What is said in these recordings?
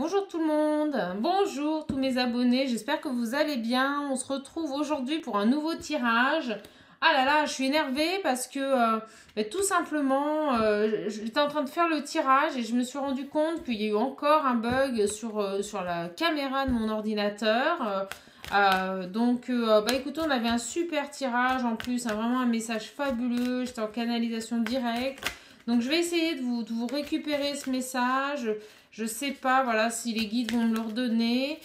Bonjour tout le monde, bonjour tous mes abonnés, j'espère que vous allez bien. On se retrouve aujourd'hui pour un nouveau tirage. Ah là là, je suis énervée parce que tout simplement, j'étais en train de faire le tirage et je me suis rendu compte qu'il y a eu encore un bug sur la caméra de mon ordinateur. Bah écoutez, on avait un super tirage en plus, hein, vraiment un message fabuleux, j'étais en canalisation directe. Donc je vais essayer de vous récupérer ce message. Je sais pas, voilà, si les guides vont me le redonner.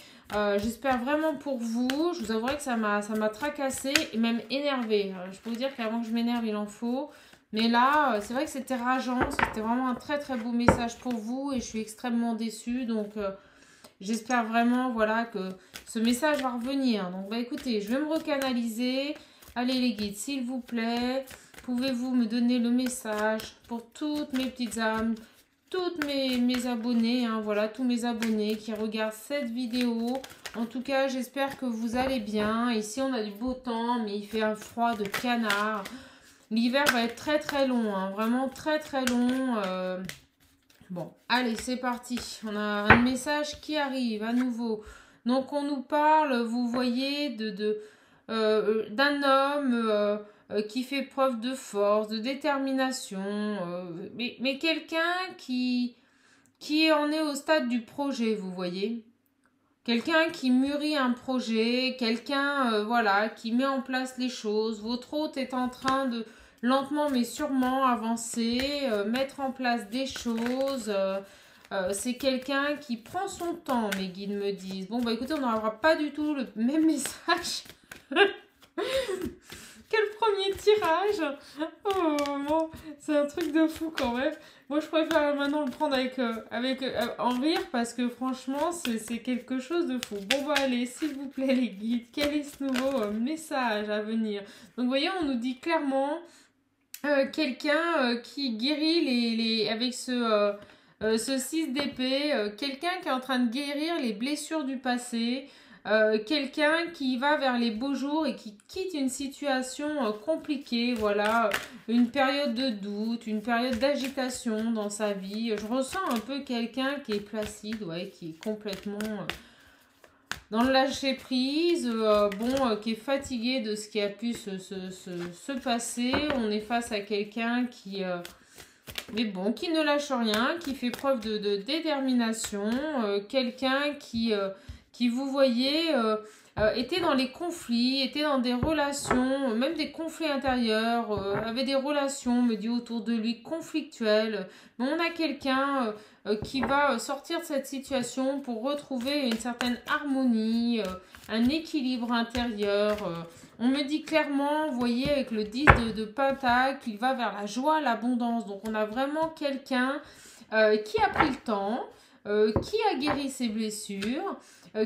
J'espère vraiment pour vous. Je vous avouerai que ça m'a tracassé et même énervé. Je peux vous dire qu'avant que je m'énerve, il en faut. Mais là, c'est vrai que c'était rageant. C'était vraiment un très très beau message pour vous et je suis extrêmement déçue. Donc, j'espère vraiment, voilà, que ce message va revenir. Donc, bah écoutez, je vais me recanaliser. Allez les guides, s'il vous plaît, pouvez-vous me donner le message pour toutes mes petites âmes, toutes mes abonnés, hein, voilà, tous mes abonnés qui regardent cette vidéo. En tout cas, j'espère que vous allez bien. Ici, on a du beau temps, mais il fait un froid de canard. L'hiver va être très très long, hein, vraiment très très long. Bon, allez, c'est parti. On a un message qui arrive à nouveau. Donc, on nous parle, vous voyez, d'un homme qui fait preuve de force, de détermination, mais quelqu'un qui en est au stade du projet, vous voyez. Quelqu'un qui mûrit un projet, quelqu'un voilà, qui met en place les choses. Votre hôte est en train de lentement mais sûrement avancer, mettre en place des choses. C'est quelqu'un qui prend son temps, mes guides me disent. Bon, bah écoutez, on n'aura pas du tout le même message. Quel premier tirage! Oh maman, c'est un truc de fou quand même. Moi, je préfère maintenant le prendre en rire parce que franchement, c'est quelque chose de fou. Bon, bah allez, s'il vous plaît, les guides, quel est ce nouveau message à venir? Donc, vous voyez, on nous dit clairement quelqu'un qui guérit avec ce 6 d'épée, quelqu'un qui est en train de guérir les blessures du passé, quelqu'un qui va vers les beaux jours et qui quitte une situation compliquée, voilà, une période de doute, une période d'agitation dans sa vie. Je ressens un peu quelqu'un qui est placide, ouais, qui est complètement dans le lâcher prise, qui est fatigué de ce qui a pu se passer. On est face à quelqu'un mais bon, qui ne lâche rien, qui fait preuve de détermination, quelqu'un qui, vous voyez, était dans les conflits, était dans des relations, même des conflits intérieurs, avait des relations, me dit autour de lui, conflictuelles. Mais on a quelqu'un qui va sortir de cette situation pour retrouver une certaine harmonie, un équilibre intérieur. On me dit clairement, vous voyez, avec le 10 de Pentacle, qu'il va vers la joie, l'abondance. Donc on a vraiment quelqu'un qui a pris le temps, qui a guéri ses blessures,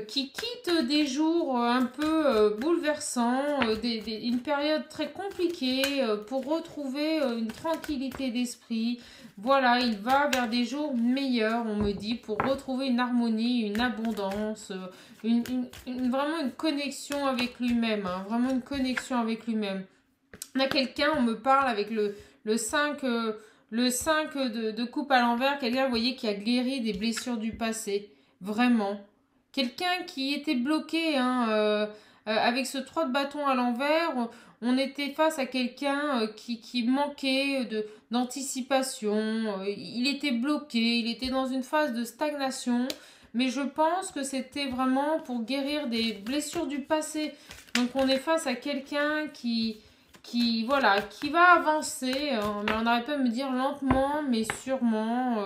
qui quitte des jours un peu bouleversants, une période très compliquée pour retrouver une tranquillité d'esprit. Voilà, il va vers des jours meilleurs, on me dit, pour retrouver une harmonie, une abondance, vraiment une connexion avec lui-même, hein, vraiment une connexion avec lui-même. On a quelqu'un, on me parle avec le 5, de coupe à l'envers, quelqu'un, vous voyez, qui a guéri des blessures du passé, vraiment. Quelqu'un qui était bloqué, hein, avec ce 3 de bâton à l'envers, on était face à quelqu'un qui manquait d'anticipation, il était bloqué, il était dans une phase de stagnation, mais je pense que c'était vraiment pour guérir des blessures du passé. Donc on est face à quelqu'un voilà, qui va avancer, mais on aurait pu me dire lentement, mais sûrement,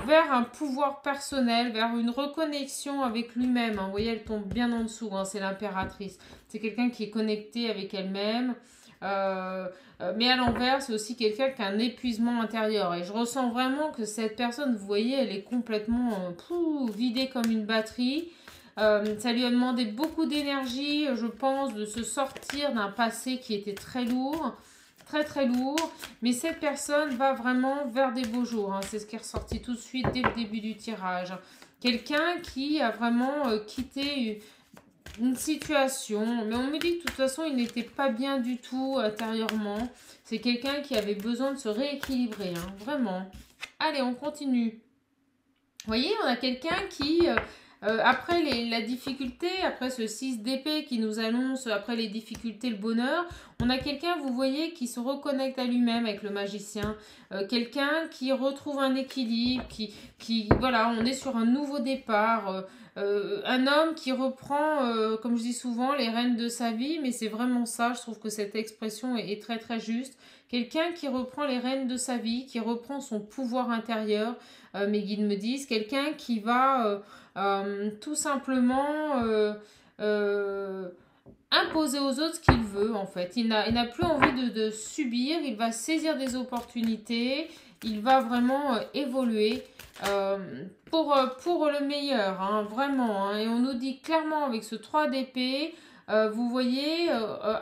vers un pouvoir personnel, vers une reconnexion avec lui-même. Hein. Vous voyez, elle tombe bien en dessous, hein, c'est l'impératrice. C'est quelqu'un qui est connecté avec elle-même. Mais à l'envers, c'est aussi quelqu'un qui a un épuisement intérieur. Et je ressens vraiment que cette personne, vous voyez, elle est complètement vidée comme une batterie. Ça lui a demandé beaucoup d'énergie, je pense, de se sortir d'un passé qui était très lourd, très très lourd. Mais cette personne va vraiment vers des beaux jours. Hein. C'est ce qui est ressorti tout de suite dès le début du tirage. Quelqu'un qui a vraiment quitté une situation. Mais on me dit que de toute façon, il n'était pas bien du tout intérieurement. C'est quelqu'un qui avait besoin de se rééquilibrer, hein, vraiment. Allez, on continue. voyez, on a quelqu'un qui, après la difficulté, après ce 6 d'épée qui nous annonce, après les difficultés, le bonheur, on a quelqu'un, vous voyez, qui se reconnecte à lui-même avec le magicien. Quelqu'un qui retrouve un équilibre, voilà, on est sur un nouveau départ. Un homme qui reprend, comme je dis souvent, les rênes de sa vie, mais c'est vraiment ça, je trouve que cette expression est très très juste. Quelqu'un qui reprend les rênes de sa vie, qui reprend son pouvoir intérieur, mes guides me disent, quelqu'un qui va tout simplement imposer aux autres ce qu'il veut en fait. Il n'a plus envie de subir, il va saisir des opportunités, il va vraiment évoluer pour le meilleur, hein, vraiment. Hein. Et on nous dit clairement avec ce 3 d'épée, vous voyez,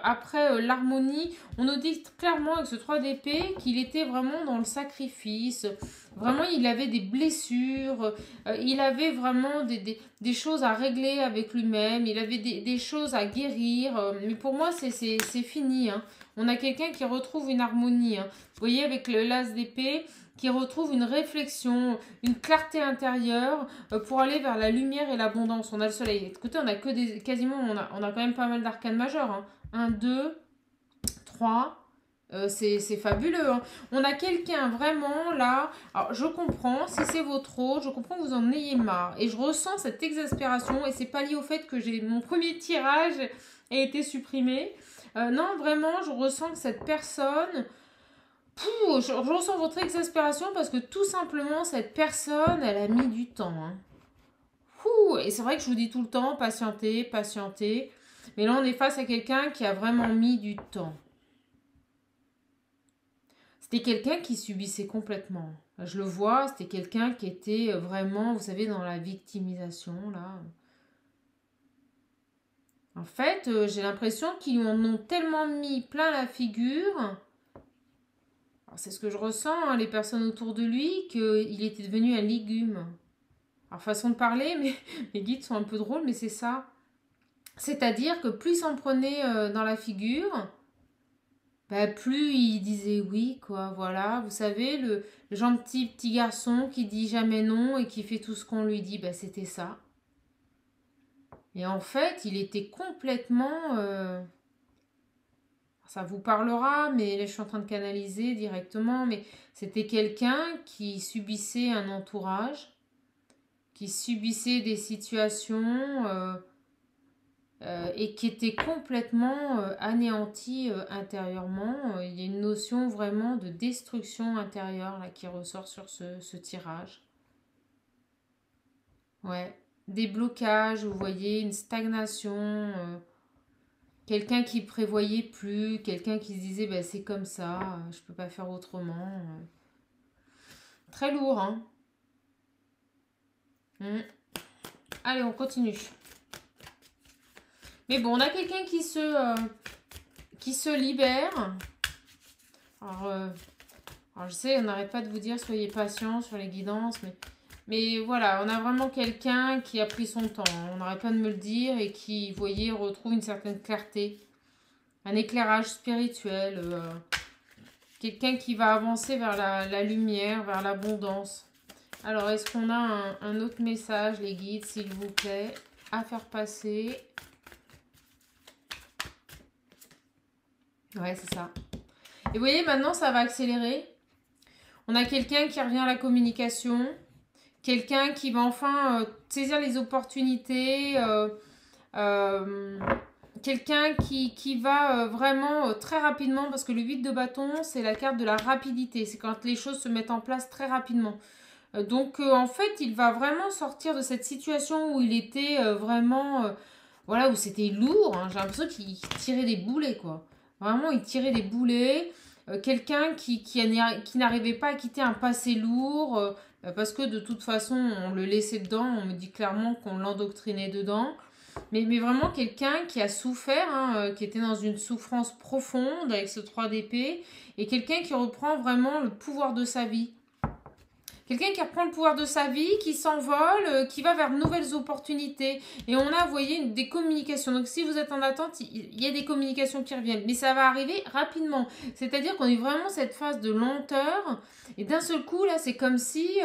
après l'harmonie, on nous dit clairement avec ce 3 d'épée qu'il était vraiment dans le sacrifice. Vraiment, il avait des blessures, il avait vraiment des choses à régler avec lui-même, il avait des choses à guérir. Mais pour moi, c'est fini. Hein. On a quelqu'un qui retrouve une harmonie. Hein. Vous voyez, avec le las d'épée, qui retrouve une réflexion, une clarté intérieure pour aller vers la lumière et l'abondance. On a le soleil. Écoutez, on a que quasiment, on a quand même pas mal d'arcanes majeures. Hein. 1, 2, 3. C'est fabuleux. Hein. On a quelqu'un vraiment là. Alors, je comprends, si c'est votre rôle, je comprends que vous en ayez marre. Et je ressens cette exaspération. Et c'est pas lié au fait que mon premier tirage ait été supprimé. Non, vraiment, je ressens que cette personne. Je ressens votre exaspération parce que tout simplement, cette personne, elle a mis du temps. Hein. Et c'est vrai que je vous dis tout le temps, patientez, patientez. Mais là, on est face à quelqu'un qui a vraiment mis du temps. C'était quelqu'un qui subissait complètement. Je le vois, c'était quelqu'un qui était vraiment, vous savez, dans la victimisation, là. En fait, j'ai l'impression qu'ils en ont tellement mis plein la figure. C'est ce que je ressens, hein, les personnes autour de lui, qu'il était devenu un légume. Alors, façon de parler, mais mes guides sont un peu drôles, mais c'est ça. C'est-à-dire que plus il s'en prenait dans la figure, bah, plus il disait oui, quoi, voilà. Vous savez, le gentil petit garçon qui dit jamais non et qui fait tout ce qu'on lui dit, bah, c'était ça. Et en fait, il était complètement... ça vous parlera, mais là, je suis en train de canaliser directement, mais c'était quelqu'un qui subissait un entourage, qui subissait des situations et qui était complètement anéanti intérieurement. Il y a une notion vraiment de destruction intérieure là, qui ressort sur ce tirage. Ouais, des blocages, vous voyez, une stagnation, quelqu'un qui prévoyait plus, quelqu'un qui se disait bah, c'est comme ça, je peux pas faire autrement. Très lourd, hein. Allez, on continue. Mais bon, on a quelqu'un qui se libère. Alors, je sais, on n'arrête pas de vous dire, soyez patient sur les guidances, mais voilà, on a vraiment quelqu'un qui a pris son temps. On n'arrête pas de me le dire et qui, vous voyez, retrouve une certaine clarté, un éclairage spirituel, quelqu'un qui va avancer vers la lumière, vers l'abondance. Alors, est-ce qu'on a un autre message, les guides, s'il vous plaît, à faire passer ? Ouais, c'est ça. Et vous voyez, maintenant, ça va accélérer. On a quelqu'un qui revient à la communication. Quelqu'un qui va enfin saisir les opportunités. Quelqu'un qui va vraiment très rapidement. Parce que le 8 de bâton, c'est la carte de la rapidité. C'est quand les choses se mettent en place très rapidement. Donc, en fait, il va vraiment sortir de cette situation où il était vraiment... voilà, où c'était lourd. Hein. J'ai l'impression qu'il tirait des boulets, quoi. Vraiment, il tirait des boulets. Quelqu'un qui n'arrivait pas à quitter un passé lourd parce que de toute façon, on le laissait dedans. On me dit clairement qu'on l'endoctrinait dedans. Mais vraiment quelqu'un qui a souffert, hein, qui était dans une souffrance profonde avec ce 3 d'épée. Et quelqu'un qui reprend vraiment le pouvoir de sa vie. Quelqu'un qui reprend le pouvoir de sa vie, qui s'envole, qui va vers de nouvelles opportunités. Et on a, vous voyez, des communications. Donc, si vous êtes en attente, il y a des communications qui reviennent. Mais ça va arriver rapidement. C'est-à-dire qu'on est vraiment cette phase de lenteur. Et d'un seul coup, là, c'est comme si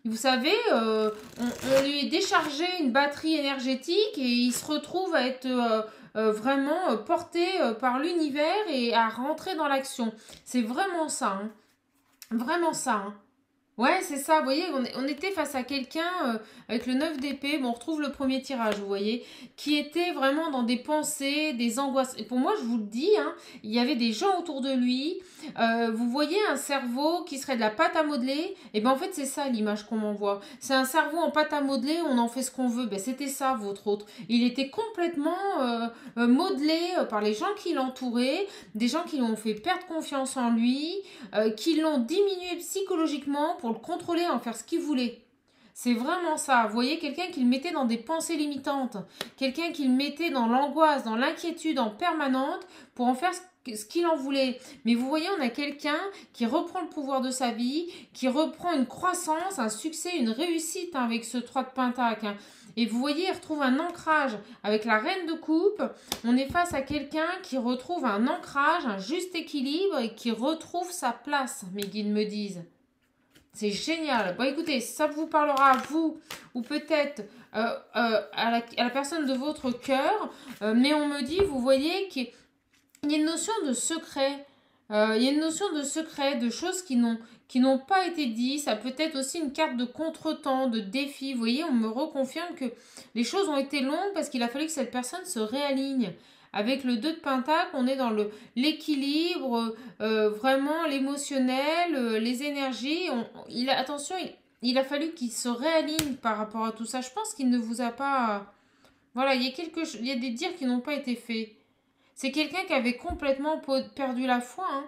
Vous savez, on lui est déchargé une batterie énergétique et il se retrouve à être vraiment porté par l'univers et à rentrer dans l'action. C'est vraiment ça, hein. Vraiment ça, hein. Ouais, c'est ça, vous voyez, on était face à quelqu'un avec le 9 d'épée, bon, on retrouve le premier tirage, vous voyez, qui était vraiment dans des pensées, des angoisses. Et pour moi, je vous le dis, hein, il y avait des gens autour de lui, vous voyez un cerveau qui serait de la pâte à modeler, et ben en fait, c'est ça l'image qu'on m'envoie. C'est un cerveau en pâte à modeler, on en fait ce qu'on veut, ben c'était ça, votre autre. Il était complètement modelé par les gens qui l'entouraient, des gens qui lui ont fait perdre confiance en lui, qui l'ont diminué psychologiquement pour le contrôler, en faire ce qu'il voulait. C'est vraiment ça. Vous voyez, quelqu'un qui le mettait dans des pensées limitantes, quelqu'un qui le mettait dans l'angoisse, dans l'inquiétude en permanente pour en faire ce qu'il en voulait. Mais vous voyez, on a quelqu'un qui reprend le pouvoir de sa vie, qui reprend une croissance, un succès, une réussite hein, avec ce 3 de Pentacle. Hein. Et vous voyez, il retrouve un ancrage avec la reine de coupe. On est face à quelqu'un qui retrouve un ancrage, un juste équilibre et qui retrouve sa place, mes guides me disent. C'est génial. Bon, écoutez, ça vous parlera à vous ou peut-être à la personne de votre cœur. Mais on me dit, vous voyez, qu'il y a une notion de secret. Il y a une notion de secret, de choses qui n'ont pas été dites. Ça peut être aussi une carte de contretemps, de défi. Vous voyez, on me reconfirme que les choses ont été longues parce qu'il a fallu que cette personne se réaligne. Avec le 2 de Pentacle, on est dans l'équilibre, vraiment l'émotionnel, les énergies. Attention, il a fallu qu'il se réaligne par rapport à tout ça. Je pense qu'il ne vous a pas... Voilà, il y a des dires qui n'ont pas été faits. C'est quelqu'un qui avait complètement perdu la foi. Hein.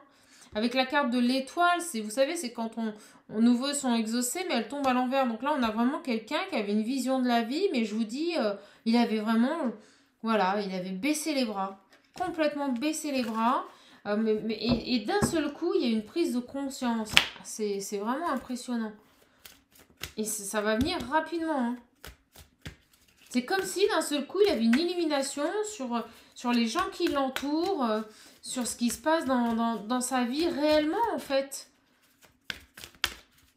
Avec la carte de l'étoile, vous savez, c'est quand nos vœux sont exaucés, mais elle tombe à l'envers. Donc là, on a vraiment quelqu'un qui avait une vision de la vie, mais je vous dis, il avait vraiment... Voilà, il avait baissé les bras, complètement baissé les bras. Et d'un seul coup, il y a une prise de conscience. C'est vraiment impressionnant. Et ça va venir rapidement. Hein. C'est comme si d'un seul coup, il avait une illumination sur les gens qui l'entourent, sur ce qui se passe dans sa vie réellement, en fait.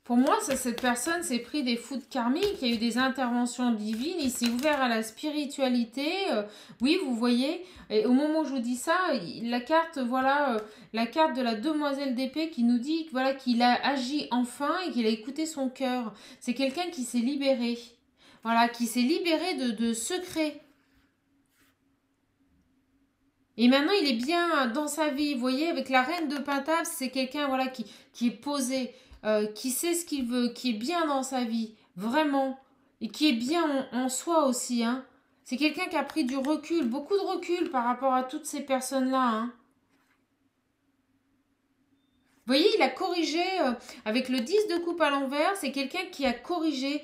Pour moi, cette personne s'est pris des foudres karmiques, il y a eu des interventions divines, il s'est ouvert à la spiritualité. Oui, vous voyez, et au moment où je vous dis ça, la carte, voilà, la carte de la demoiselle d'épée qui nous dit voilà, qu'il a agi enfin et qu'il a écouté son cœur. C'est quelqu'un qui s'est libéré. Voilà, qui s'est libéré de secrets. Et maintenant, il est bien dans sa vie. Vous voyez, avec la reine de Pentacle, c'est quelqu'un voilà, qui est posé. Qui sait ce qu'il veut, qui est bien dans sa vie, vraiment, et qui est bien en soi aussi. Hein. C'est quelqu'un qui a pris du recul, beaucoup de recul par rapport à toutes ces personnes-là. Hein. Vous voyez, il a corrigé, avec le 10 de coupe à l'envers, c'est quelqu'un qui a corrigé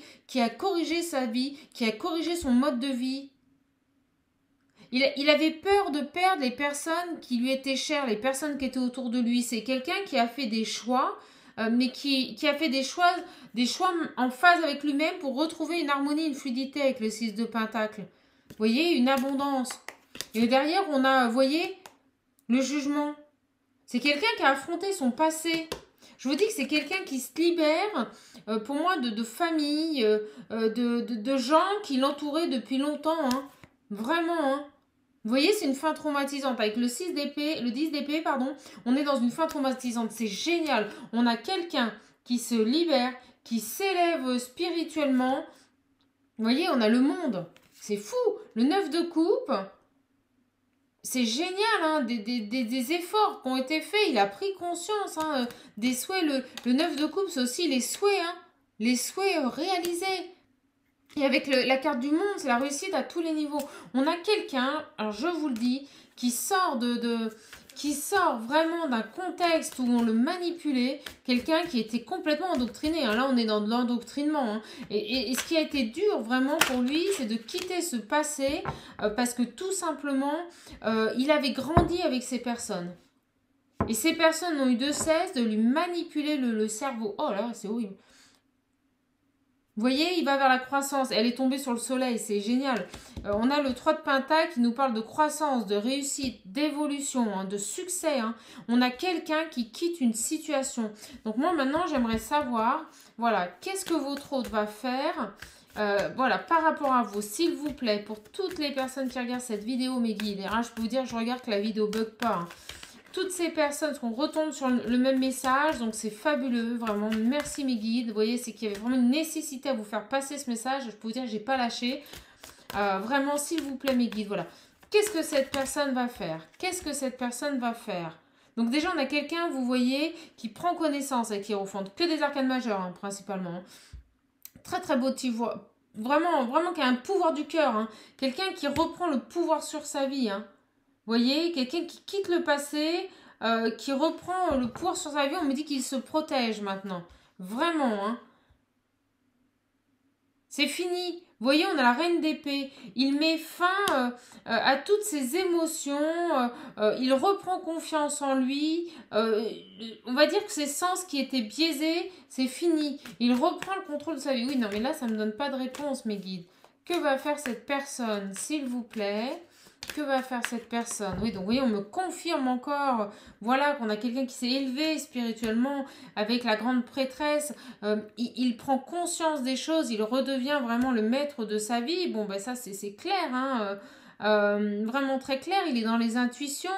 sa vie, qui a corrigé son mode de vie. Il avait peur de perdre les personnes qui lui étaient chères, les personnes qui étaient autour de lui. C'est quelqu'un qui a fait des choix, mais qui a fait des choix en phase avec lui-même pour retrouver une harmonie, une fluidité avec le 6 de Pentacle. Vous voyez, une abondance. Et derrière, on a, vous voyez, le jugement. C'est quelqu'un qui a affronté son passé. Je vous dis que c'est quelqu'un qui se libère, pour moi, de famille, de gens qui l'entouraient depuis longtemps. Hein. Vraiment, hein. Vous voyez, c'est une fin traumatisante. Avec le 6 d'épée, le 10 d'épée, pardon, on est dans une fin traumatisante. C'est génial. On a quelqu'un qui se libère, qui s'élève spirituellement. Vous voyez, on a le monde. C'est fou. Le 9 de coupe, c'est génial. Hein, des efforts qui ont été faits. Il a pris conscience hein, des souhaits. Le 9 de coupe, c'est aussi les souhaits. Hein, les souhaits réalisés. Et avec la carte du monde, c'est la réussite à tous les niveaux. On a quelqu'un, alors je vous le dis, qui sort qui sort vraiment d'un contexte où on le manipulait, quelqu'un qui était complètement endoctriné. Hein. Là, on est dans de l'endoctrinement. Hein. Et ce qui a été dur vraiment pour lui, c'est de quitter ce passé parce que tout simplement, il avait grandi avec ces personnes. Et ces personnes n'ont eu de cesse de lui manipuler le cerveau. Oh là, c'est horrible. Vous voyez, il va vers la croissance. Elle est tombée sur le soleil, c'est génial. On a le 3 de Pentacle qui nous parle de croissance, de réussite, d'évolution, hein, de succès. Hein. On a quelqu'un qui quitte une situation. Donc moi, maintenant, j'aimerais savoir, voilà, qu'est-ce que votre hôte va faire voilà, par rapport à vous, s'il vous plaît, pour toutes les personnes qui regardent cette vidéo, mes guides, je peux vous dire, je regarde que la vidéo bug pas. Hein. Toutes ces personnes, qu'on retombe sur le même message, donc c'est fabuleux, vraiment, merci mes guides. Vous voyez, c'est qu'il y avait vraiment une nécessité à vous faire passer ce message. Je peux vous dire que j'ai pas lâché. Vraiment, s'il vous plaît mes guides, voilà. Qu'est-ce que cette personne va faire? Qu'est-ce que cette personne va faire? Donc déjà, on a quelqu'un, vous voyez, qui prend connaissance avec Hiérophant, que des arcanes majeures, hein, principalement. Hein. Très très beau petit voix. Vraiment, vraiment qui a un pouvoir du cœur. Hein. Quelqu'un qui reprend le pouvoir sur sa vie. Hein. Vous voyez, quelqu'un qui quitte le passé, qui reprend le pouvoir sur sa vie. On me dit qu'il se protège maintenant. Vraiment, hein. C'est fini. Vous voyez, on a la reine d'épée. Il met fin à toutes ses émotions. Il reprend confiance en lui. On va dire que ses sens qui étaient biaisés, c'est fini. Il reprend le contrôle de sa vie. Oui, non, mais là, ça ne me donne pas de réponse, mes guides. Que va faire cette personne, s'il vous plaît? Que va faire cette personne? Oui, donc vous voyez, on me confirme encore, voilà, qu'on a quelqu'un qui s'est élevé spirituellement avec la grande prêtresse. Il prend conscience des choses, il redevient vraiment le maître de sa vie. Bon, ben ça, c'est clair, hein. Vraiment très clair, il est dans les intuitions.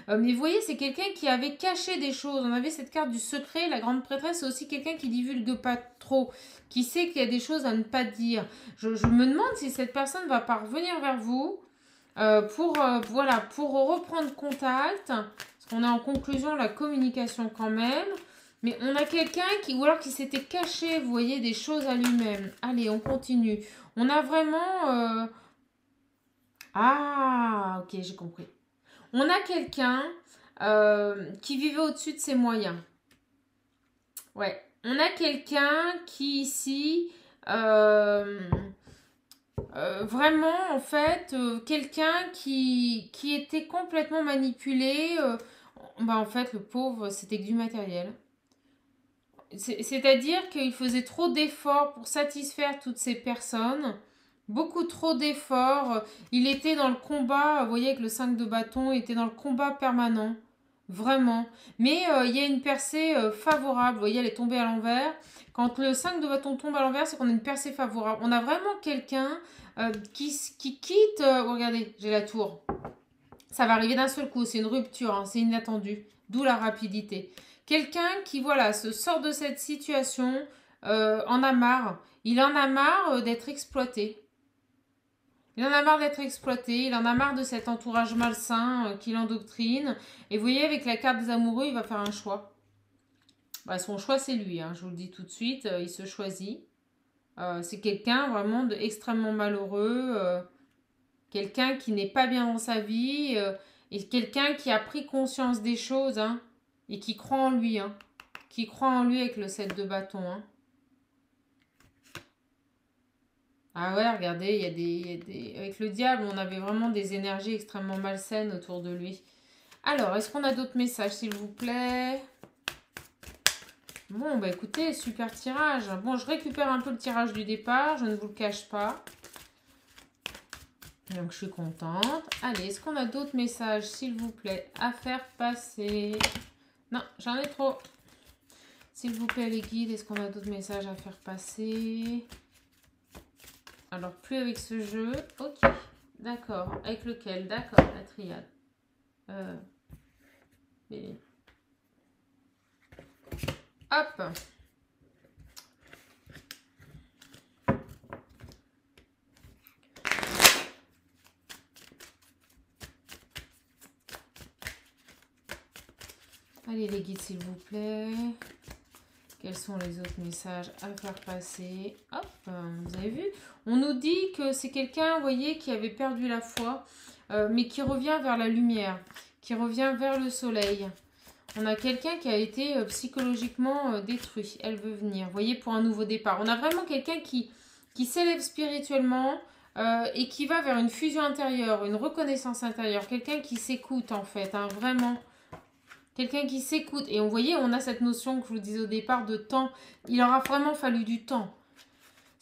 Mais vous voyez, c'est quelqu'un qui avait caché des choses. On avait cette carte du secret, la grande prêtresse, c'est aussi quelqu'un qui divulgue pas trop, qui sait qu'il y a des choses à ne pas dire. Je me demande si cette personne va pas revenir vers vous. Voilà, pour reprendre contact, parce qu'on est en conclusion la communication quand même, mais on a quelqu'un qui, ou alors qui s'était caché, vous voyez, des choses à lui-même. Allez, on continue. On a vraiment... Ah, ok, j'ai compris. On a quelqu'un qui vivait au-dessus de ses moyens. Ouais, on a quelqu'un qui ici... vraiment, en fait, quelqu'un qui était complètement manipulé. En fait, le pauvre, c'était que du matériel. C'est-à-dire qu'il faisait trop d'efforts pour satisfaire toutes ces personnes. Beaucoup trop d'efforts. Il était dans le combat, vous voyez, avec le 5 de bâton, il était dans le combat permanent. Vraiment. Mais il y a une percée favorable. Vous voyez, elle est tombée à l'envers. Quand le 5 de bâton tombe à l'envers, c'est qu'on a une percée favorable. On a vraiment quelqu'un qui quitte... regardez, j'ai la tour. Ça va arriver d'un seul coup. C'est une rupture, hein, c'est inattendu. D'où la rapidité. Quelqu'un qui, voilà, se sort de cette situation, en a marre. Il en a marre d'être exploité. Il en a marre d'être exploité, il en a marre de cet entourage malsain qu'il endoctrine. Et vous voyez, avec la carte des amoureux, il va faire un choix. Bah, son choix, c'est lui, hein, je vous le dis tout de suite, il se choisit. C'est quelqu'un vraiment d'extrêmement malheureux, quelqu'un qui n'est pas bien dans sa vie, et quelqu'un qui a pris conscience des choses, hein, et qui croit en lui, hein, qui croit en lui avec le 7 de bâton, hein. Ah ouais, regardez, il y a des... Avec le diable, on avait vraiment des énergies extrêmement malsaines autour de lui. Alors, est-ce qu'on a d'autres messages, s'il vous plaît? Bon, bah écoutez, super tirage. Bon, je récupère un peu le tirage du départ, je ne vous le cache pas. Donc, je suis contente. Allez, est-ce qu'on a d'autres messages, s'il vous plaît, à faire passer? Non, j'en ai trop. S'il vous plaît, les guides, est-ce qu'on a d'autres messages à faire passer? Alors, plus avec ce jeu. Ok, d'accord. Avec lequel? D'accord, la triade. Hop. Allez, les guides, s'il vous plaît. Quels sont les autres messages à faire passer? Hop, vous avez vu? On nous dit que c'est quelqu'un, vous voyez, qui avait perdu la foi, mais qui revient vers la lumière, qui revient vers le soleil. On a quelqu'un qui a été psychologiquement détruit. Elle veut venir, vous voyez, pour un nouveau départ. On a vraiment quelqu'un qui s'élève spirituellement et qui va vers une fusion intérieure, une reconnaissance intérieure. Quelqu'un qui s'écoute, en fait, hein, vraiment. Quelqu'un qui s'écoute. Et on voyait, on a cette notion que je vous disais au départ de temps. Il aura vraiment fallu du temps.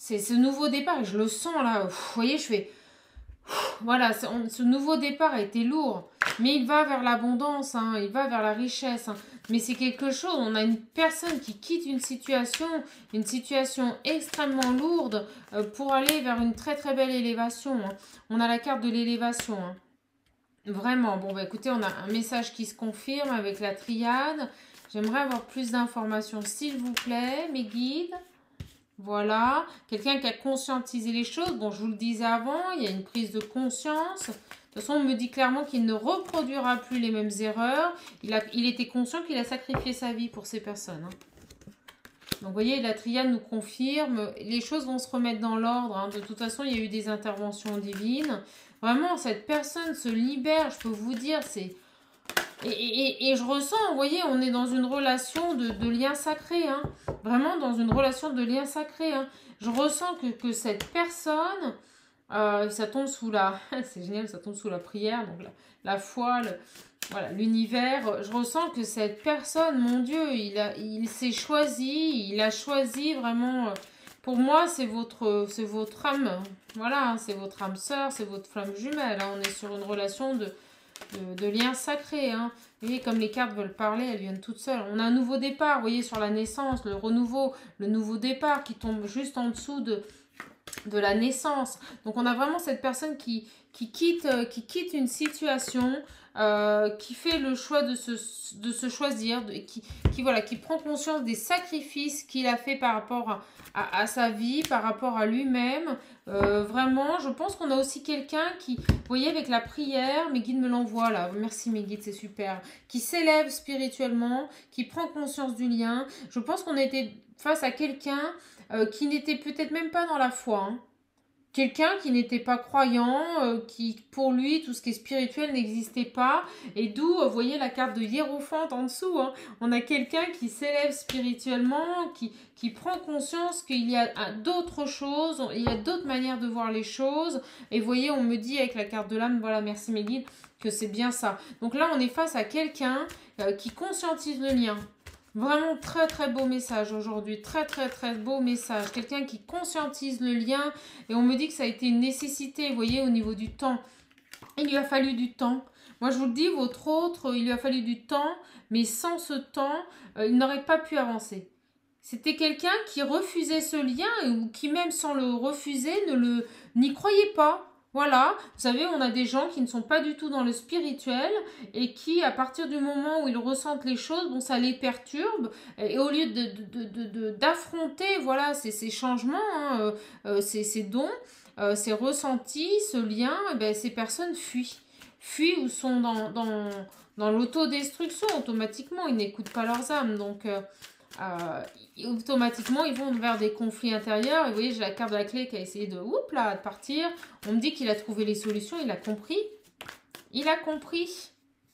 C'est ce nouveau départ, et je le sens là. Vous voyez, je fais... Voilà, ce nouveau départ a été lourd, mais il va vers l'abondance, hein, il va vers la richesse. Hein. Mais c'est quelque chose, on a une personne qui quitte une situation extrêmement lourde pour aller vers une très très belle élévation. Hein. On a la carte de l'élévation. Hein. Vraiment, bon, bah écoutez, on a un message qui se confirme avec la triade. J'aimerais avoir plus d'informations, s'il vous plaît, mes guides. Voilà, quelqu'un qui a conscientisé les choses. Bon, je vous le disais avant, il y a une prise de conscience. De toute façon, on me dit clairement qu'il ne reproduira plus les mêmes erreurs. Il était conscient qu'il a sacrifié sa vie pour ces personnes. Hein. Donc, vous voyez, la triade nous confirme. Les choses vont se remettre dans l'ordre. Hein. De toute façon, il y a eu des interventions divines. Vraiment, cette personne se libère, je peux vous dire, c'est... Et je ressens, vous voyez, on est dans une relation de lien sacré, hein. Vraiment dans une relation de lien sacré. Hein. Je ressens que cette personne, ça tombe sous la... c'est génial, ça tombe sous la prière, donc la foi, voilà, l'univers. Je ressens que cette personne, mon Dieu, il s'est choisi, il a choisi vraiment... pour moi, c'est votre âme, voilà, hein, c'est votre âme sœur, c'est votre flamme jumelle. Hein. On est sur une relation de lien sacré. Hein. Vous voyez, comme les cartes veulent parler, elles viennent toutes seules. On a un nouveau départ, vous voyez, sur la naissance, le renouveau, le nouveau départ qui tombe juste en dessous de la naissance. Donc, on a vraiment cette personne qui quitte une situation, qui fait le choix de se choisir, qui prend conscience des sacrifices qu'il a fait par rapport à sa vie, par rapport à lui-même. Vraiment, je pense qu'on a aussi quelqu'un qui, vous voyez, avec la prière, mes guides me l'envoient là, merci mes guides, c'est super, qui s'élève spirituellement, qui prend conscience du lien. Je pense qu'on a été face à quelqu'un qui n'était peut-être même pas dans la foi, hein. Quelqu'un qui n'était pas croyant, qui pour lui, tout ce qui est spirituel n'existait pas. Et d'où, vous voyez la carte de hiérophante en dessous. Hein. On a quelqu'un qui s'élève spirituellement, qui prend conscience qu'il y a d'autres choses, il y a d'autres manières de voir les choses. Et vous voyez, on me dit avec la carte de l'âme, voilà, merci mes guides, que c'est bien ça. Donc là, on est face à quelqu'un qui conscientise le lien. Vraiment très très beau message aujourd'hui, très très très beau message. Quelqu'un qui conscientise le lien et on me dit que ça a été une nécessité, vous voyez, au niveau du temps. Il lui a fallu du temps. Moi je vous le dis, votre autre, il lui a fallu du temps, mais sans ce temps, il n'aurait pas pu avancer. C'était quelqu'un qui refusait ce lien ou qui même sans le refuser n'y croyait pas. Voilà, vous savez, on a des gens qui ne sont pas du tout dans le spirituel et qui, à partir du moment où ils ressentent les choses, bon, ça les perturbe. Et au lieu d'affronter, voilà, ces changements, hein, ces dons, ces ressentis, ce lien, eh ben, ces personnes fuient ou sont dans l'autodestruction automatiquement. Ils n'écoutent pas leurs âmes, donc... automatiquement ils vont vers des conflits intérieurs et vous voyez j'ai la carte de la clé qui a essayé de partir. On me dit qu'il a trouvé les solutions, il a compris,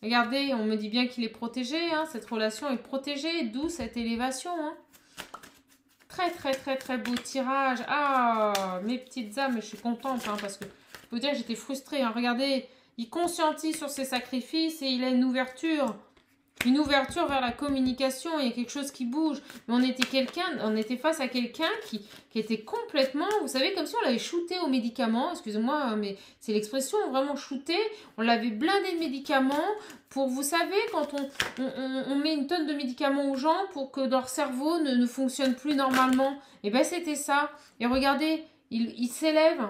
regardez, on me dit bien qu'il est protégé, hein, cette relation est protégée, d'où cette élévation, hein. Très très très très beau tirage. Ah, mes petites âmes, je suis contente, hein, parce que je peux vous dire que j'étais frustrée, hein. Regardez, il conscientise sur ses sacrifices et il a une ouverture vers la communication, il y a quelque chose qui bouge. Mais on était face à quelqu'un qui était complètement, vous savez, comme si on l'avait shooté aux médicaments, excusez-moi, mais c'est l'expression, vraiment shooté, on l'avait blindé de médicaments pour, vous savez, quand on met une tonne de médicaments aux gens pour que leur cerveau ne fonctionne plus normalement, et bien c'était ça. Et regardez, il s'élève,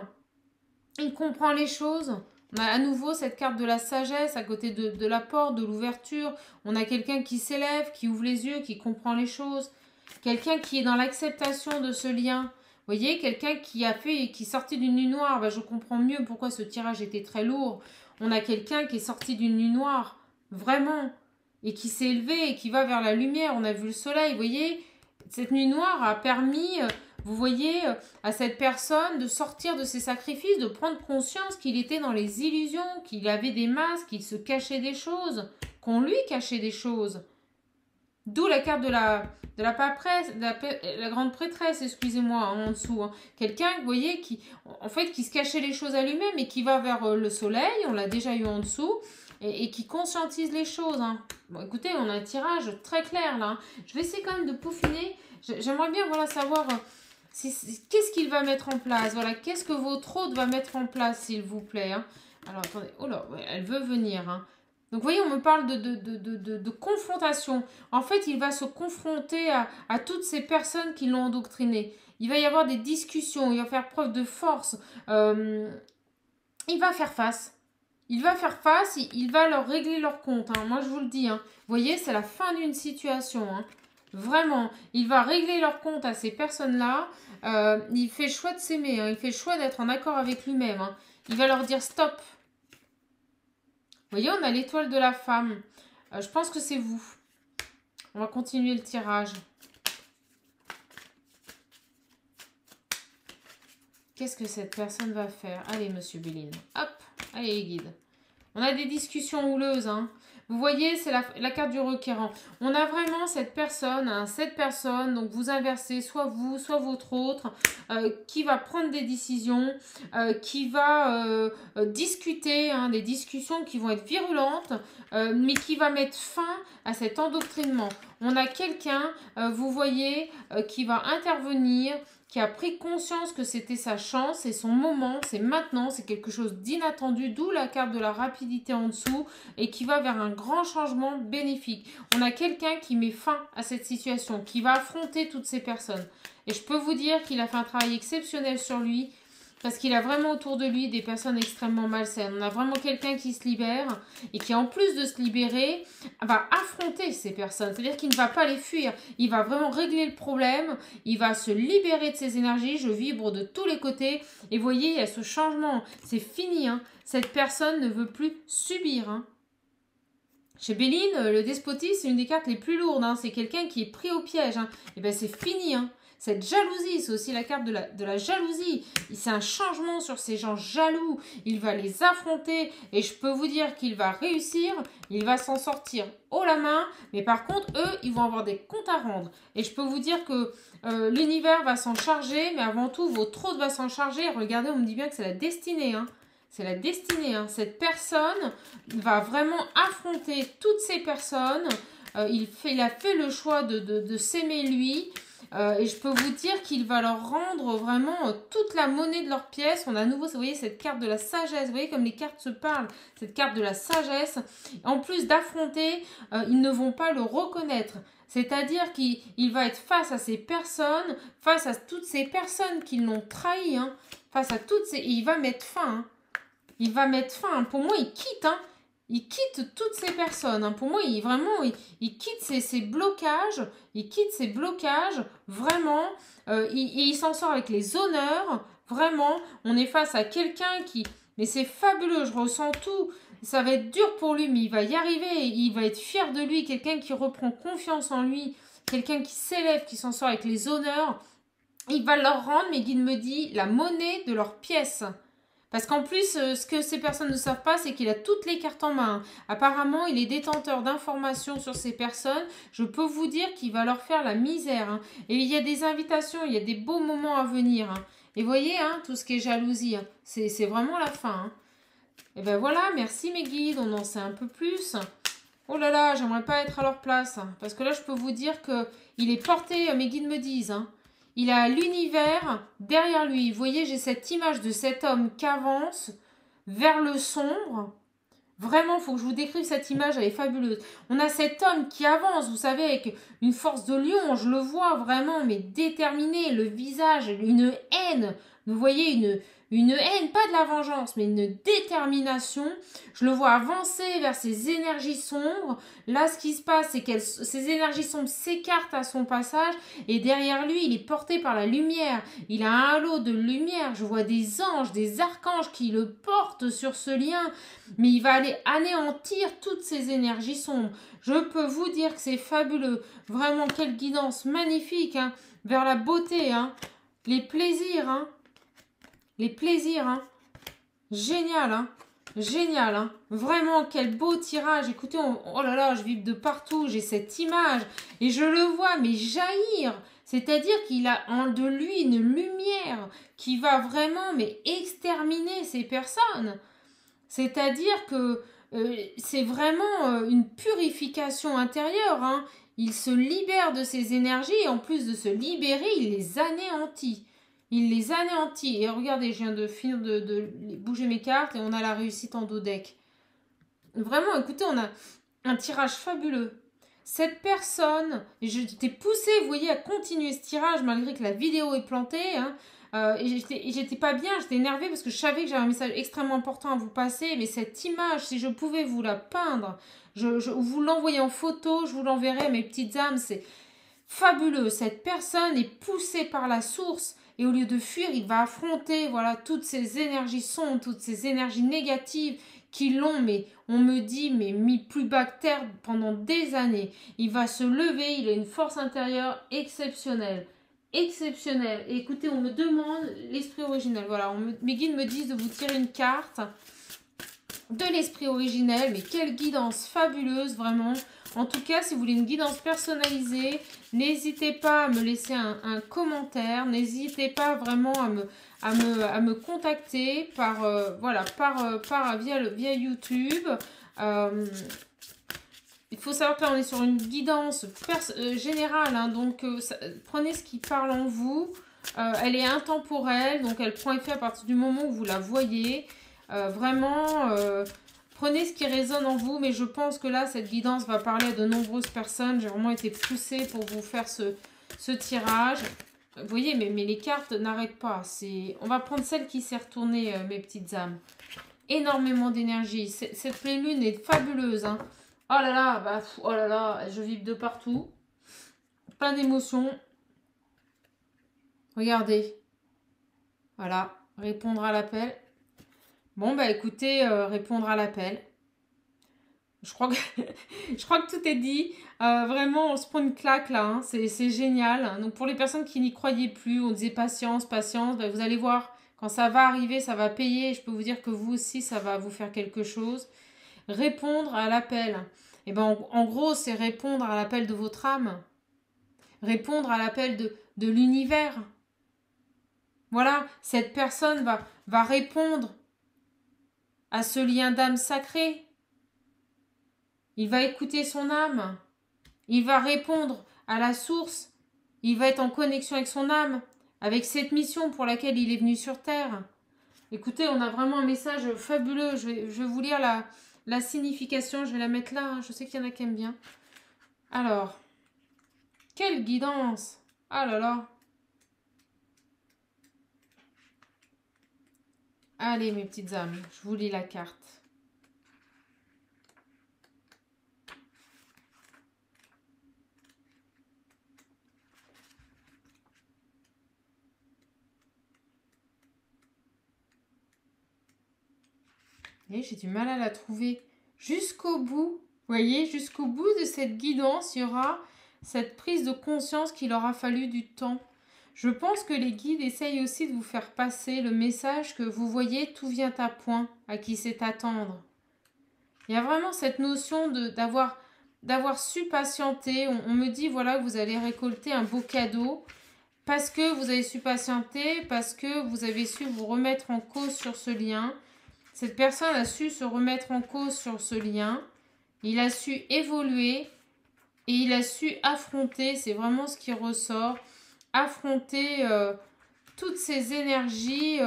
il comprend les choses. On a à nouveau cette carte de la sagesse à côté de la porte, de l'ouverture. On a quelqu'un qui s'élève, qui ouvre les yeux, qui comprend les choses. Quelqu'un qui est dans l'acceptation de ce lien. Vous voyez, quelqu'un qui sortit d'une nuit noire. Ben, je comprends mieux pourquoi ce tirage était très lourd. On a quelqu'un qui est sorti d'une nuit noire, vraiment, et qui s'est élevé et qui va vers la lumière. On a vu le soleil, vous voyez. Cette nuit noire a permis... vous voyez, à cette personne de sortir de ses sacrifices, de prendre conscience qu'il était dans les illusions, qu'il avait des masques, qu'il se cachait des choses, qu'on lui cachait des choses. D'où la carte de la paperesse, la grande prêtresse, excusez-moi, hein, en dessous. Hein. Quelqu'un, vous voyez, qui se cachait les choses à lui-même et qui va vers le soleil, on l'a déjà eu en dessous, et qui conscientise les choses. Hein. Bon, écoutez, on a un tirage très clair là. Hein. Je vais essayer quand même de peaufiner. J'aimerais bien, voilà, savoir... Qu'est-ce qu'il va mettre en place? Voilà, qu'est-ce que votre hôte va mettre en place, s'il vous plaît, hein? Alors, attendez. Oh là, ouais, elle veut venir, hein. Donc, vous voyez, on me parle de confrontation. En fait, il va se confronter à toutes ces personnes qui l'ont endoctriné. Il va y avoir des discussions, il va faire preuve de force. Il va faire face. Il va faire face, il va leur régler leur compte, hein. Moi, je vous le dis, hein. Vous voyez, c'est la fin d'une situation, hein. Vraiment, il va régler leur compte à ces personnes-là. Il fait le choix de s'aimer, hein. Il fait le choix d'être en accord avec lui-même, hein. Il va leur dire stop. Vous voyez, on a l'étoile de la femme. Je pense que c'est vous. On va continuer le tirage. Qu'est-ce que cette personne va faire? Allez, monsieur Béline. Hop, allez les guides. On a des discussions houleuses, hein. Vous voyez, c'est la carte du requérant. On a vraiment cette personne, hein, donc vous inversez, soit vous, soit votre autre, qui va prendre des décisions, qui va discuter, hein, des discussions qui vont être virulentes, mais qui va mettre fin à cet endoctrinement. On a quelqu'un, vous voyez, qui va intervenir, qui a pris conscience que c'était sa chance, c'est son moment, c'est maintenant, c'est quelque chose d'inattendu, d'où la carte de la rapidité en dessous, et qui va vers un grand changement bénéfique. On a quelqu'un qui met fin à cette situation, qui va affronter toutes ces personnes. Et je peux vous dire qu'il a fait un travail exceptionnel sur lui, parce qu'il a vraiment autour de lui des personnes extrêmement malsaines. On a vraiment quelqu'un qui se libère et qui, en plus de se libérer, va affronter ces personnes. C'est-à-dire qu'il ne va pas les fuir. Il va vraiment régler le problème. Il va se libérer de ses énergies. Je vibre de tous les côtés. Et vous voyez, il y a ce changement. C'est fini, hein. Cette personne ne veut plus subir, hein. Chez Béline, le despotisme, c'est une des cartes les plus lourdes, hein. C'est quelqu'un qui est pris au piège, hein. Et bien, c'est fini, hein. Cette jalousie, c'est aussi la carte de la jalousie. C'est un changement sur ces gens jaloux. Il va les affronter et je peux vous dire qu'il va réussir. Il va s'en sortir haut la main. Mais par contre, eux, ils vont avoir des comptes à rendre. Et je peux vous dire que l'univers va s'en charger. Mais avant tout, votre hôte va s'en charger. Regardez, on me dit bien que c'est la destinée, hein. C'est la destinée, hein. Cette personne va vraiment affronter toutes ces personnes. Il a fait le choix de s'aimer lui. Et je peux vous dire qu'il va leur rendre vraiment toute la monnaie de leurs pièces. On a à nouveau, vous voyez, cette carte de la sagesse. Vous voyez comme les cartes se parlent. Cette carte de la sagesse. En plus d'affronter, ils ne vont pas le reconnaître. C'est-à-dire qu'il va être face à ces personnes, face à toutes ces personnes qui l'ont trahi, hein, face à toutes ces... Et il va mettre fin, hein. Il va mettre fin, hein. Pour moi, il quitte, hein. Il quitte toutes ces personnes, hein. Pour moi, il quitte ces blocages. Il quitte ces blocages, vraiment. Il s'en sort avec les honneurs. Vraiment, on est face à quelqu'un qui... Mais c'est fabuleux, je ressens tout. Ça va être dur pour lui, mais il va y arriver. Il va être fier de lui. Quelqu'un qui reprend confiance en lui. Quelqu'un qui s'élève, qui s'en sort avec les honneurs. Il va leur rendre, mes guides me disent, la monnaie de leurs pièces. Parce qu'en plus, ce que ces personnes ne savent pas, c'est qu'il a toutes les cartes en main. Apparemment, il est détenteur d'informations sur ces personnes. Je peux vous dire qu'il va leur faire la misère, hein. Et il y a des invitations, il y a des beaux moments à venir, hein. Et voyez, hein, tout ce qui est jalousie, hein, c'est vraiment la fin, hein. Et ben voilà, merci mes guides, on en sait un peu plus. Oh là là, j'aimerais pas être à leur place, hein, parce que là, je peux vous dire qu'il est porté, mes guides me disent, hein. Il a l'univers derrière lui. Vous voyez, j'ai cette image de cet homme qui avance vers le sombre. Vraiment, il faut que je vous décrive cette image, elle est fabuleuse. On a cet homme qui avance, vous savez, avec une force de lion. Je le vois vraiment, mais déterminé, le visage, une haine. Vous voyez, une haine, pas de la vengeance, mais une détermination. Je le vois avancer vers ces énergies sombres. Là, ce qui se passe, c'est que ces énergies sombres s'écartent à son passage. Et derrière lui, il est porté par la lumière. Il a un halo de lumière. Je vois des anges, des archanges qui le portent sur ce lien. Mais il va aller anéantir toutes ces énergies sombres. Je peux vous dire que c'est fabuleux. Vraiment, quelle guidance magnifique, hein, vers la beauté, hein, les plaisirs, hein. Les plaisirs, hein. Génial, hein. Génial, hein. Vraiment, quel beau tirage. Écoutez, oh là là, je vibre de partout. J'ai cette image et je le vois, mais jaillir. C'est-à-dire qu'il a en de lui une lumière qui va vraiment, mais exterminer ces personnes. C'est-à-dire que c'est vraiment une purification intérieure, hein. il se libère de ses énergies et en plus de se libérer, il les anéantit. Il les anéantit. Et regardez, je viens de finir de bouger mes cartes et on a la réussite en dos deck. Vraiment, écoutez, on a un tirage fabuleux. Cette personne, et je t'ai poussé, vous voyez, à continuer ce tirage malgré que la vidéo est plantée. Hein, et j'étais pas bien, j'étais énervée parce que je savais que j'avais un message extrêmement important à vous passer. Mais cette image, si je pouvais vous la peindre, vous l'envoyer en photo, je vous l'enverrai, mes petites âmes, c'est fabuleux. Cette personne est poussée par la source et au lieu de fuir, il va affronter voilà, toutes ces énergies sombres, toutes ces énergies négatives qui l'ont, mais on me dit, mais mis plus bas que terre pendant des années. Il va se lever, il a une force intérieure exceptionnelle. Exceptionnelle. Et écoutez, on me demande l'esprit originel. Voilà, mes guides me disent de vous tirer une carte de l'esprit originel, mais quelle guidance fabuleuse, vraiment. En tout cas, si vous voulez une guidance personnalisée, n'hésitez pas à me laisser un commentaire, n'hésitez pas vraiment à me contacter via YouTube. Il faut savoir que là, on est sur une guidance générale, hein, donc prenez ce qui parle en vous. Elle est intemporelle, donc elle prend effet à partir du moment où vous la voyez. Prenez ce qui résonne en vous, mais je pense que là, cette guidance va parler à de nombreuses personnes. J'ai vraiment été poussée pour vous faire ce tirage. Vous voyez, mais les cartes n'arrêtent pas. On va prendre celle qui s'est retournée, mes petites âmes. Énormément d'énergie. Cette pleine lune est fabuleuse. Hein. Oh là là, je vibre de partout. Plein d'émotions. Regardez. Voilà, répondre à l'appel. Bon, bah écoutez, répondre à l'appel. Je crois que tout est dit. Vraiment, on se prend une claque là. Hein. C'est génial. Donc pour les personnes qui n'y croyaient plus, on disait patience, patience. Bah, vous allez voir, quand ça va arriver, ça va payer. Je peux vous dire que vous aussi, ça va vous faire quelque chose. Répondre à l'appel. Et ben, en gros, c'est répondre à l'appel de votre âme. Répondre à l'appel de l'univers. Voilà, cette personne va répondre à ce lien d'âme sacré. Il va écouter son âme. Il va répondre à la source. Il va être en connexion avec son âme, avec cette mission pour laquelle il est venu sur Terre. Écoutez, on a vraiment un message fabuleux. Je vais vous lire la signification. Je vais la mettre là. Hein. Je sais qu'il y en a qui aiment bien. Alors, quelle guidance! Ah là là! Allez, mes petites âmes, je vous lis la carte. Et j'ai du mal à la trouver jusqu'au bout. Vous voyez, jusqu'au bout de cette guidance, il y aura cette prise de conscience qu'il aura fallu du temps. Je pense que les guides essayent aussi de vous faire passer le message que vous voyez, tout vient à point, à qui c'est attendre. Il y a vraiment cette notion d'avoir su patienter. On me dit, voilà, que vous allez récolter un beau cadeau parce que vous avez su patienter, parce que vous avez su vous remettre en cause sur ce lien. Cette personne a su se remettre en cause sur ce lien. Il a su évoluer et il a su affronter, c'est vraiment ce qui ressort, affronter toutes ces énergies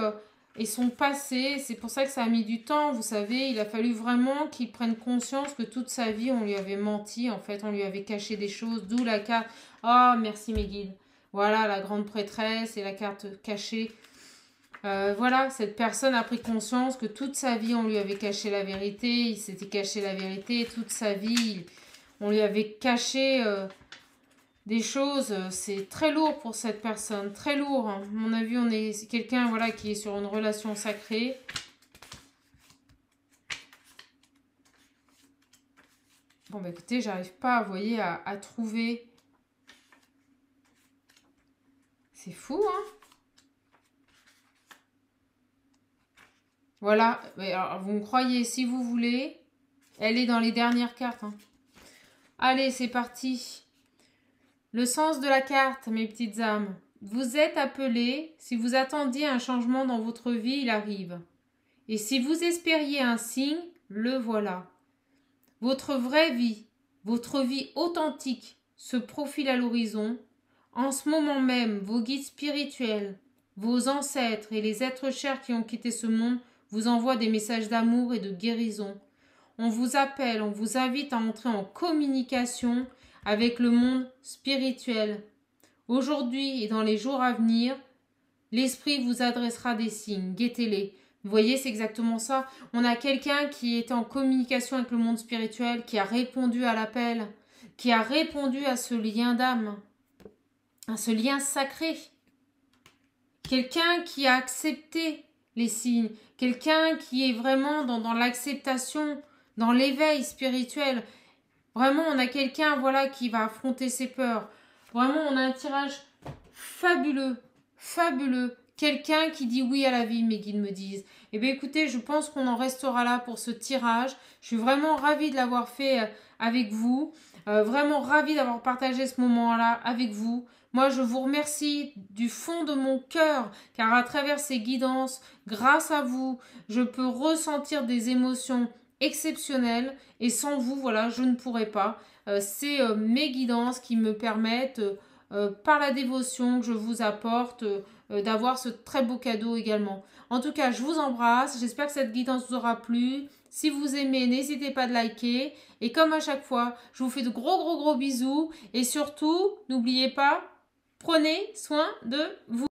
et son passé. C'est pour ça que ça a mis du temps, vous savez. Il a fallu vraiment qu'il prenne conscience que toute sa vie, on lui avait menti. En fait, on lui avait caché des choses, d'où la carte. Oh, merci mes guides. Voilà, la grande prêtresse et la carte cachée. Voilà, cette personne a pris conscience que toute sa vie, on lui avait caché la vérité. Il s'était caché la vérité. Toute sa vie, on lui avait caché des choses. C'est très lourd pour cette personne. Très lourd. Hein. À mon avis, c'est quelqu'un voilà, qui est sur une relation sacrée. Bon, bah écoutez, j'arrive pas, vous voyez, à trouver. C'est fou, hein? Voilà, alors, vous me croyez si vous voulez. Elle est dans les dernières cartes. Hein. Allez, c'est parti. Le sens de la carte, mes petites âmes. Vous êtes appelés, si vous attendiez un changement dans votre vie, il arrive. Et si vous espériez un signe, le voilà. Votre vraie vie, votre vie authentique, se profile à l'horizon. En ce moment même, vos guides spirituels, vos ancêtres et les êtres chers qui ont quitté ce monde vous envoient des messages d'amour et de guérison. On vous appelle, on vous invite à entrer en communication avec le monde spirituel. Aujourd'hui et dans les jours à venir, l'esprit vous adressera des signes, guettez-les. Vous voyez, c'est exactement ça. On a quelqu'un qui est en communication avec le monde spirituel, qui a répondu à l'appel, qui a répondu à ce lien d'âme, à ce lien sacré. Quelqu'un qui a accepté les signes, quelqu'un qui est vraiment dans l'acceptation, dans l'éveil spirituel. Vraiment, on a quelqu'un voilà, qui va affronter ses peurs. Vraiment, on a un tirage fabuleux, fabuleux. Quelqu'un qui dit oui à la vie, mes guides me disent. Eh bien, écoutez, je pense qu'on en restera là pour ce tirage. Je suis vraiment ravie de l'avoir fait avec vous. Vraiment ravie d'avoir partagé ce moment-là avec vous. Moi, je vous remercie du fond de mon cœur, car à travers ces guidances, grâce à vous, je peux ressentir des émotions exceptionnelles. Et sans vous, voilà, je ne pourrais pas. C'est mes guidances qui me permettent, par la dévotion que je vous apporte, d'avoir ce très beau cadeau également. En tout cas, je vous embrasse. J'espère que cette guidance vous aura plu. Si vous aimez, n'hésitez pas de liker. Et comme à chaque fois, je vous fais de gros bisous. Et surtout, n'oubliez pas, prenez soin de vous.